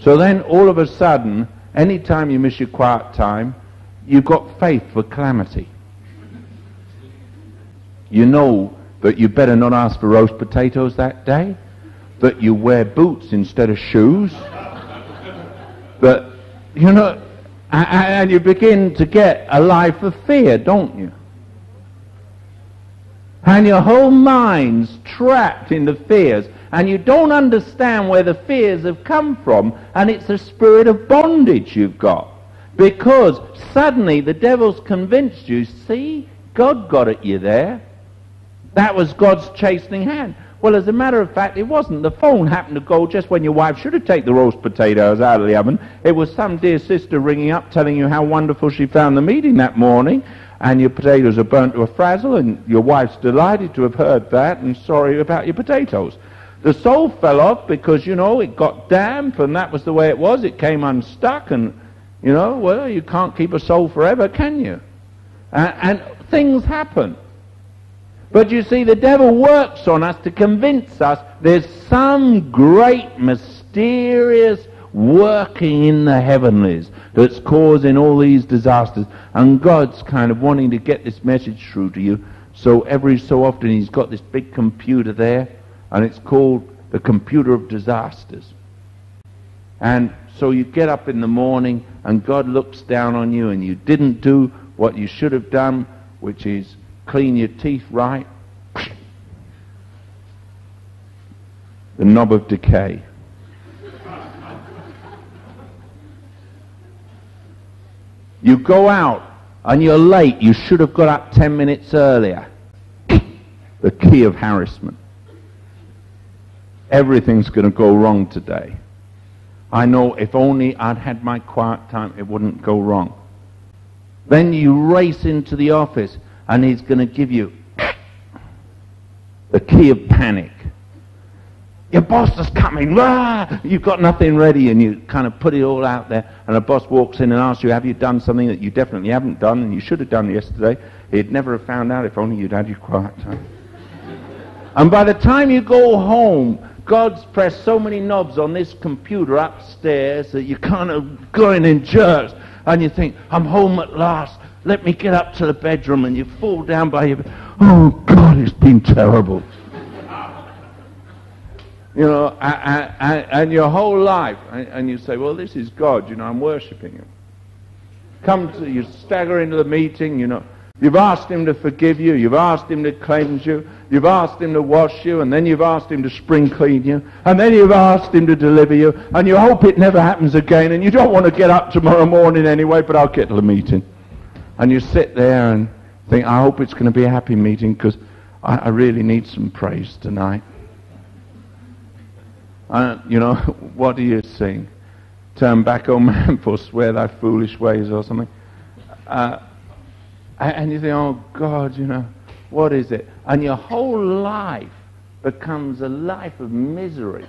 So then all of a sudden, any time you miss your quiet time, you've got faith for calamity. You know that you better not ask for roast potatoes that day, that you wear boots instead of shoes, that, you know, and you begin to get a life of fear, don't you? And your whole mind's trapped in the fears, and you don't understand where the fears have come from, and it's a spirit of bondage you've got. Because suddenly the devil's convinced you, see, God got at you there. That was God's chastening hand. Well, as a matter of fact, it wasn't. The phone happened to go just when your wife should have taken the roast potatoes out of the oven. It was some dear sister ringing up telling you how wonderful she found the meeting that morning, and your potatoes are burnt to a frazzle, and your wife's delighted to have heard that and sorry about your potatoes. The soul fell off because, you know, it got damp, and that was the way it was. It came unstuck, and, you know, well, you can't keep a soul forever, can you? And things happen. But you see, the devil works on us to convince us there's some great mysterious working in the heavenlies that's causing all these disasters. And God's kind of wanting to get this message through to you. So every so often he's got this big computer there, and it's called the computer of disasters. And so you get up in the morning and God looks down on you, and you didn't do what you should have done, which is clean your teeth right. The knob of decay. You go out and you're late. You should have got up 10 minutes earlier. The key of harassment. Everything's going to go wrong today. I know if only I'd had my quiet time, it wouldn't go wrong. Then you race into the office, and he's going to give you the key of panic. Your boss is coming. Rah! You've got nothing ready, and you kind of put it all out there, and the boss walks in and asks you, have you done something that you definitely haven't done and you should have done yesterday? He'd never have found out if only you'd had your quiet time. And by the time you go home, God's pressed so many knobs on this computer upstairs that you're kind of going in jerks, and you think, I'm home at last. Let me get up to the bedroom, and you fall down by your bed. Oh, God, it's been terrible. You know, and your whole life, and you say, well, this is God, you know, I'm worshipping him. You stagger into the meeting, you know, you've asked him to forgive you, you've asked him to cleanse you, you've asked him to wash you, and then you've asked him to spring clean you, and then you've asked him to deliver you, and you hope it never happens again, and you don't want to get up tomorrow morning anyway, but I'll get to the meeting. And you sit there and think, I hope it's going to be a happy meeting, because I really need some praise tonight. You know, what do you sing? Turn back, O man, forswear thy foolish ways, or something. And you think, oh God, you know, what is it? And your whole life becomes a life of misery.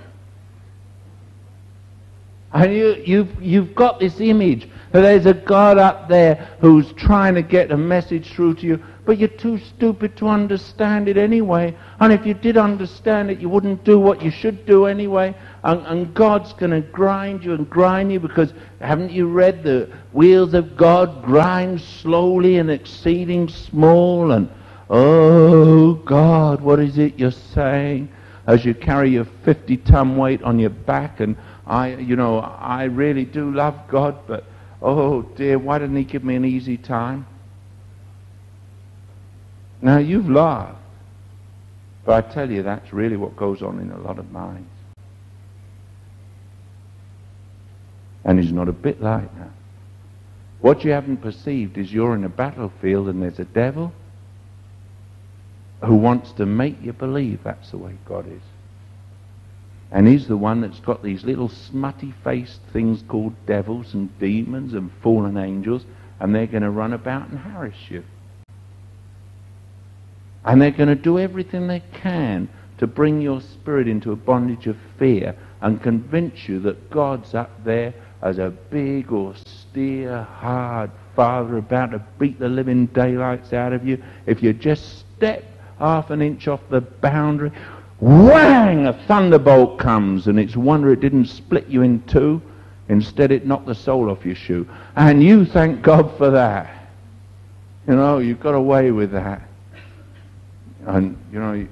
And you've got this image that there's a God up there who's trying to get a message through to you, but you're too stupid to understand it anyway. And if you did understand it, you wouldn't do what you should do anyway. And God's going to grind you and grind you, because haven't you read the wheels of God grind slowly and exceeding small? And oh God, what is it you're saying as you carry your 50-ton weight on your back? And I really do love God, but oh dear, why didn't he give me an easy time? Now you've laughed, but I tell you, that's really what goes on in a lot of minds. And he's not a bit like that. What you haven't perceived is you're in a battlefield, and there's a devil who wants to make you believe that's the way God is. And he's the one that's got these little smutty-faced things called devils and demons and fallen angels, and they're going to run about and harass you. And they're going to do everything they can to bring your spirit into a bondage of fear and convince you that God's up there as a big, austere, hard father about to beat the living daylights out of you. If you just step half an inch off the boundary, whang, a thunderbolt comes, and it's a wonder it didn't split you in two. Instead it knocked the sole off your shoe. And you thank God for that. You know, you got away with that. And, you know,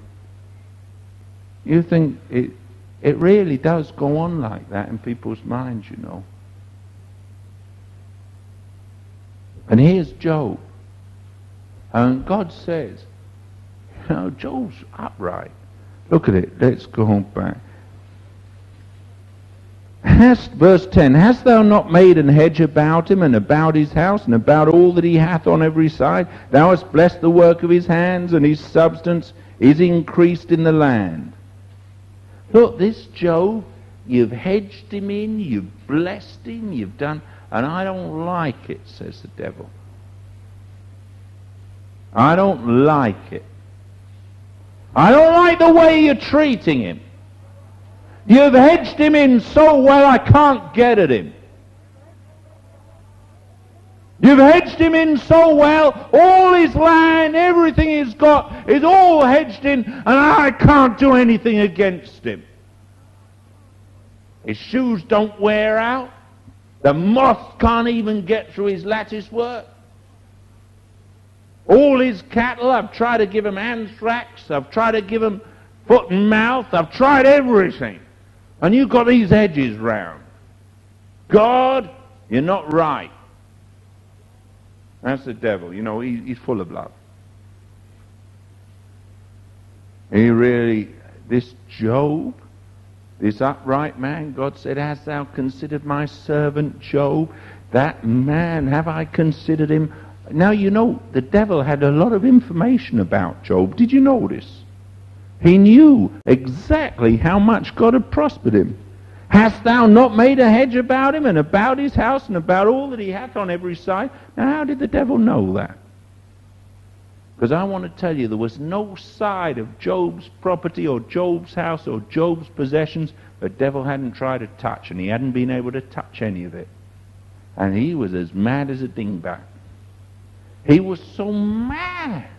you think it really does go on like that in people's minds, you know. And here's Job. And God says, you know, Job's upright. Look at it. Let's go back. Verse 10, hast thou not made an hedge about him, and about his house, and about all that he hath on every side? Thou hast blessed the work of his hands, and his substance is increased in the land. Look, this Job, you've hedged him in, you've blessed him, you've done, and I don't like it, says the devil. I don't like it. I don't like the way you're treating him. You've hedged him in so well I can't get at him. You've hedged him in so well, all his land, everything he's got is all hedged in, and I can't do anything against him. His shoes don't wear out. The moth can't even get through his lattice work. All his cattle, I've tried to give him anthrax, I've tried to give him foot and mouth, I've tried everything. And you've got these hedges round. God, you're not right. That's the devil. You know, he's full of love. He really, this Job, this upright man, God said, hast thou considered my servant Job? That man, have I considered him? Now, you know, the devil had a lot of information about Job. Did you notice? He knew exactly how much God had prospered him. Hast thou not made a hedge about him, and about his house, and about all that he hath on every side? Now, how did the devil know that? Because I want to tell you, there was no side of Job's property, or Job's house, or Job's possessions the devil hadn't tried to touch, and he hadn't been able to touch any of it. And he was as mad as a dingbat. He was so mad.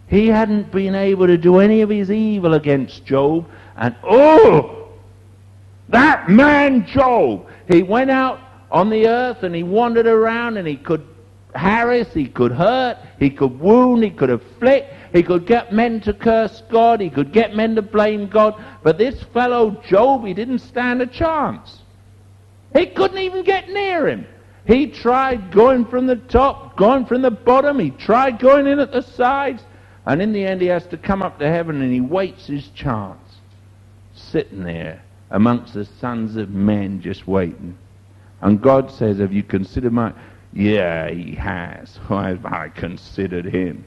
He hadn't been able to do any of his evil against Job. And oh, that man Job, he went out on the earth and he wandered around, and he could harass, he could hurt, he could wound, he could afflict, he could get men to curse God, he could get men to blame God. But this fellow Job, he didn't stand a chance. He couldn't even get near him. He tried going from the top, going from the bottom, he tried going in at the sides. And in the end he has to come up to heaven, and he waits his chance, sitting there amongst the sons of men just waiting. And God says, have you considered my... Yeah, he has. I considered him.